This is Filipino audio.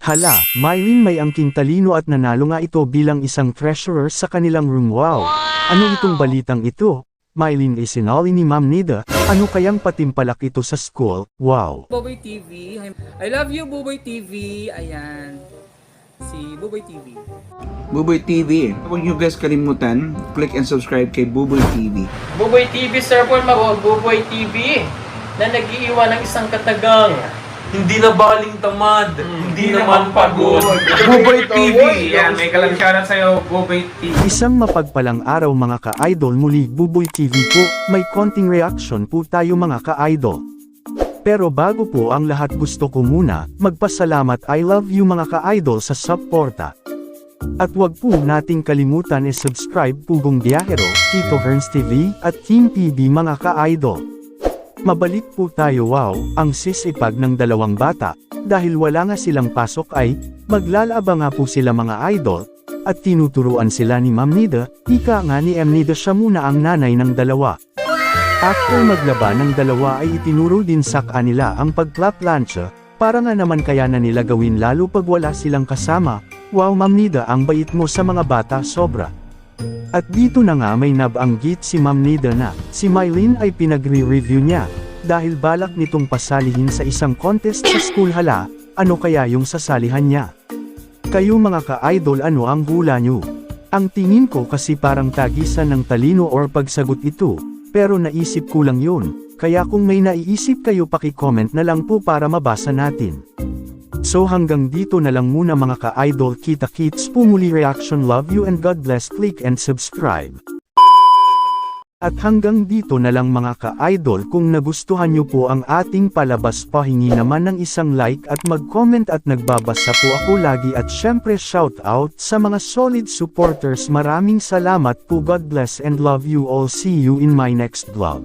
Hala, Mylene may angking talino at nanalo nga ito bilang isang treasurer sa kanilang room. Wow! Ano itong balitang ito? Mylene ay sinali ni Ma'am Nida, ano kayang patimpalak ito sa school? Wow! Buboy TV. I love you, Buboy TV. Ayan. Si Buboy TV. Buboy TV. Huwag nyo guys kalimutan, click and subscribe kay Buboy TV. Buboy TV, Sir Paul Mago, Buboy TV na nag-iiwan ng isang katagang. Hindi na baling tamad, hindi naman pagod. Buboy TV! Yan, may kalang shoutout sa'yo, Buboy TV. Isang mapagpalang araw mga ka-idol, muli Buboy TV po, may konting reaction po tayo mga ka-idol. Pero bago po ang lahat gusto ko muna, magpasalamat I love you mga ka-idol sa suporta. At wag po nating kalimutan subscribe Pugong Biyahero, Tito Herns TV, at Team PB mga ka-idol. Mabalik po tayo. Wow, ang sisipag ng dalawang bata, dahil wala nga silang pasok ay, maglalaba nga po sila mga idol, at tinuturuan sila ni Ma'am Nida, ika nga ni M. Nida siya muna ang nanay ng dalawa. After maglaba ng dalawa ay itinuro din sa kanila ang pagplaplansya, para nga naman kaya na nila gawin lalo pag wala silang kasama. Wow Ma'am Nida, ang bait mo sa mga bata sobra. At dito na nga may nabanggit si Ma'am Nida na, si Mylene ay pinagre-review niya, dahil balak nitong pasalihin sa isang contest sa school. Hala, ano kaya yung sasalihan niya? Kayo mga ka-idol, ano ang hula nyo? Ang tingin ko kasi parang tagisan ng talino or pagsagot ito, pero naisip ko lang yun, kaya kung may naiisip kayo paki-comment na lang po para mabasa natin. So hanggang dito na lang muna mga ka-idol, kita-kits po muli reaction, love you and God bless, click and subscribe. At hanggang dito na lang mga ka-idol, kung nagustuhan nyo po ang ating palabas pahingi naman ng isang like at mag-comment at nagbabasa po ako lagi at syempre shout out sa mga solid supporters, maraming salamat po, God bless and love you all, see you in my next vlog.